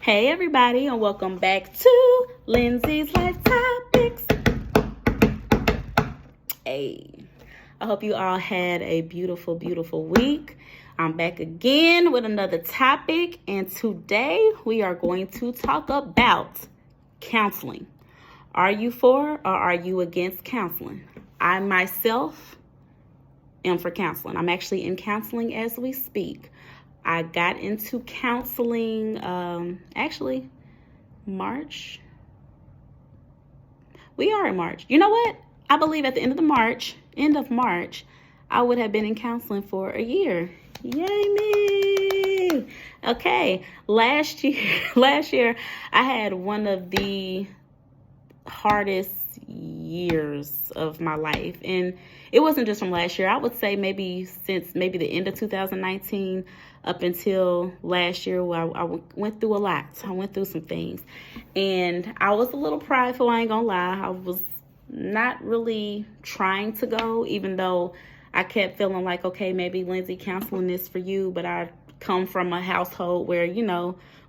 Hey everybody, and welcome back to Lindsay's Life Topics. Hey, I hope you all had a beautiful, beautiful week. I'm back again with another topic, and today we are going to talk about counseling. Are you for or are you against counseling? I myself am for counseling. I'm actually in counseling as we speak. I got into counseling actually March. We are in March. You know what? I believe at the end of March, I would have been in counseling for a year. Yay me! Okay, last year I had one of the hardest years of my life, and it wasn't just from last year. I would say maybe since the end of 2019 up until last year, where I went through a lot. I went through some things, and I was a little prideful, I ain't gonna lie. I was not really trying to go, even though I kept feeling like, okay, maybe Lindsay, counseling is for you, but I come from a household where,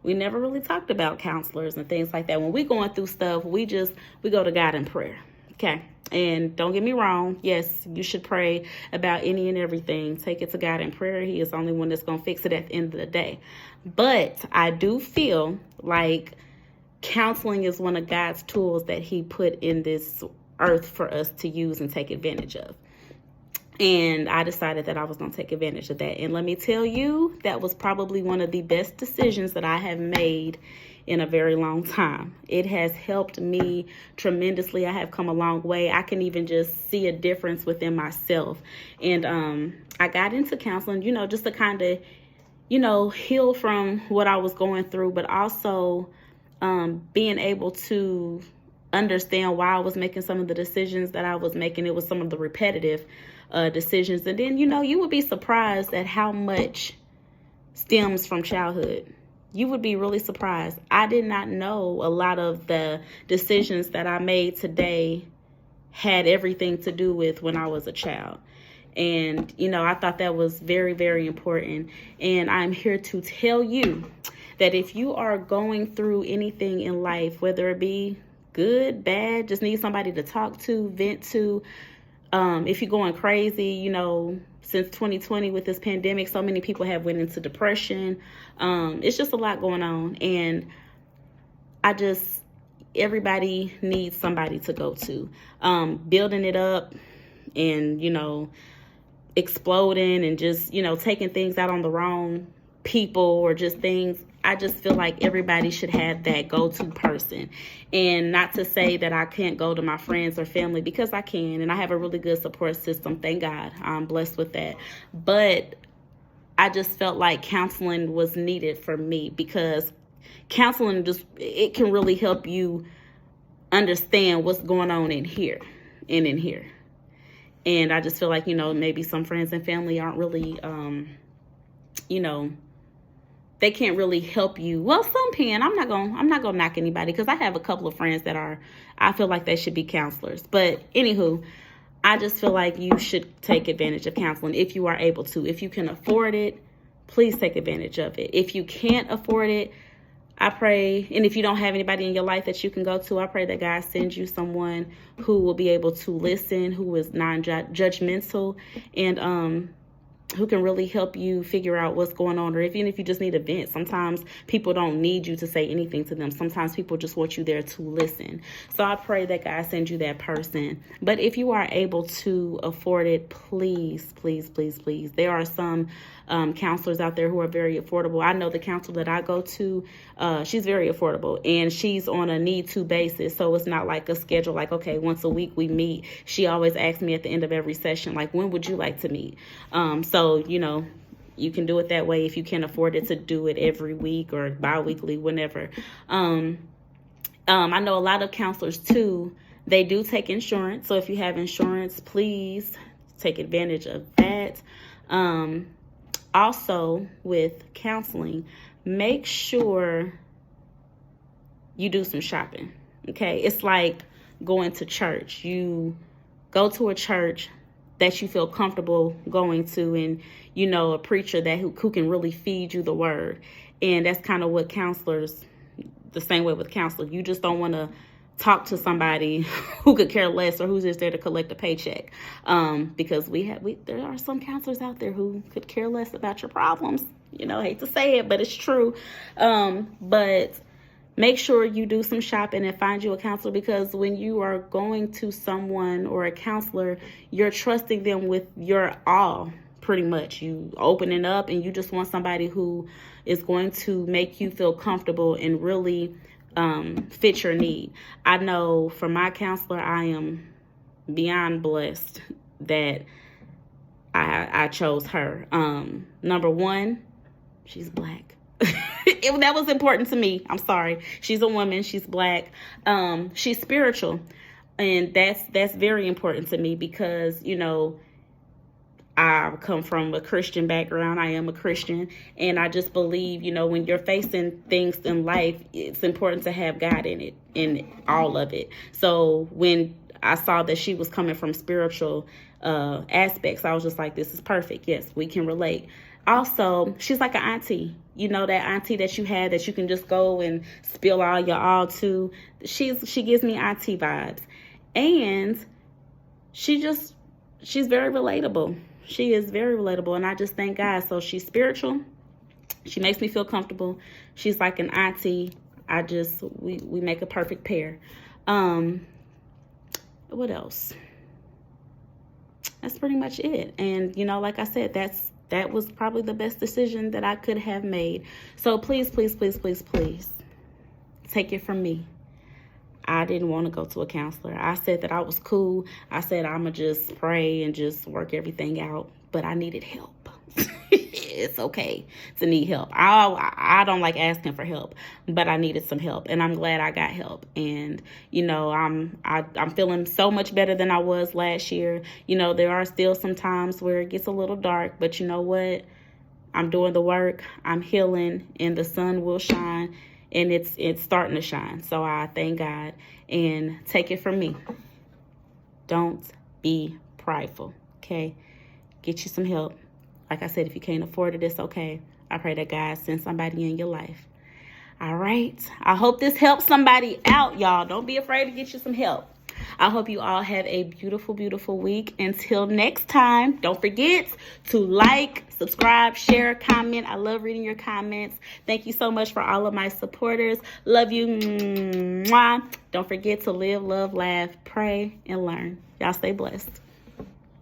we never really talked about counselors and things like that. When we going through stuff, we go to God in prayer. Okay. And don't get me wrong. Yes, you should pray about any and everything. Take it to God in prayer. He is the only one that's going to fix it at the end of the day. But I do feel like counseling is one of God's tools that he put in this earth for us to use and take advantage of. And I decided that I was going to take advantage of that. And let me tell you, that was probably one of the best decisions that I have made in a very long time. It has helped me tremendously. I have come a long way. I can even just see a difference within myself. And I got into counseling, just to kind of, heal from what I was going through, but also being able to understand why I was making some of the decisions that I was making. It was some of the repetitive decisions. And then, you would be surprised at how much stems from childhood. You would be really surprised. I did not know a lot of the decisions that I made today had everything to do with when I was a child. And, I thought that was very, very important. And I'm here to tell you that if you are going through anything in life, whether it be good, bad, just need somebody to talk to, vent to, if you're going crazy, since 2020 with this pandemic, so many people have went into depression. It's just a lot going on. And everybody needs somebody to go to. Building it up and, exploding and just, taking things out on the wrong people or just things. I just feel like everybody should have that go-to person. And not to say that I can't go to my friends or family, because I can. And I have a really good support system. Thank God. I'm blessed with that. But I just felt like counseling was needed for me, because counseling it can really help you understand what's going on in here and in here. And I just feel like, maybe some friends and family aren't really, they can't really help you. Well, some can. I'm not gonna knock anybody, because I have a couple of friends that I feel like they should be counselors. But anywho, I just feel like you should take advantage of counseling if you are able to. If you can afford it, please take advantage of it. If you can't afford it, I pray, and if you don't have anybody in your life that you can go to, I pray that God sends you someone who will be able to listen, who is non-judgmental, and who can really help you figure out what's going on. Or even if you just need a vent, sometimes people don't need you to say anything to them. Sometimes people just want you there to listen. So I pray that God sends you that person. But if you are able to afford it, please, please, please, please. There are some counselors out there who are very affordable. I know the counselor that I go to, she's very affordable, and she's on a need-to basis. So it's not like a schedule, like, okay, once a week we meet. She always asks me at the end of every session, like, when would you like to meet? So, you can do it that way if you can afford it, to do it every week or bi-weekly, whenever. I know a lot of counselors too, they do take insurance. So if you have insurance, please take advantage of that. Also, with counseling, make sure you do some shopping. Okay. It's like going to church. You go to a church that you feel comfortable going to, and a preacher who can really feed you the word. And that's kind of what counselors the same way with counseling. You just don't want to talk to somebody who could care less or who's just there to collect a paycheck. Because there are some counselors out there who could care less about your problems. You know, I hate to say it, but it's true. But make sure you do some shopping and find you a counselor, because when you are going to someone or a counselor, you're trusting them with your all, pretty much. You opening up and you just want somebody who is going to make you feel comfortable and really fit your need. I know for my counselor, I am beyond blessed that I chose her. Number one, she's Black. That was important to me. I'm sorry. She's a woman. She's Black. She's spiritual. And that's very important to me because, you know, I come from a Christian background. I am a Christian. And I just believe, you know, when you're facing things in life, it's important to have God in it, in all of it. So when I saw that she was coming from spiritual aspects, I was just like, this is perfect. Yes, we can relate. Also, she's like an auntie. You know, that auntie that you had that you can just go and spill all your all to. She gives me auntie vibes. And she's very relatable. She is very relatable, and I just thank God. So she's spiritual. She makes me feel comfortable. She's like an auntie. We make a perfect pair. What else? That's pretty much it. And, you know, like I said, that was probably the best decision that I could have made. So please, please, please, please, please take it from me. I didn't want to go to a counselor. I said that I was cool. I said I'm going to just pray and just work everything out. But I needed help. It's okay to need help. I don't like asking for help, but I needed some help. And I'm glad I got help. And, you know, I'm feeling so much better than I was last year. You know, there are still some times where it gets a little dark. But you know what? I'm doing the work. I'm healing. And the sun will shine. And it's starting to shine. So I thank God. And take it from me. Don't be prideful, okay? Get you some help. Like I said, if you can't afford it, it's okay. I pray that God sends somebody in your life. All right? I hope this helps somebody out, y'all. Don't be afraid to get you some help. I hope you all have a beautiful, beautiful week. Until next time, don't forget to like, subscribe, share, comment. I love reading your comments. Thank you so much for all of my supporters. Love you. Mwah. Don't forget to live, love, laugh, pray, and learn. Y'all stay blessed.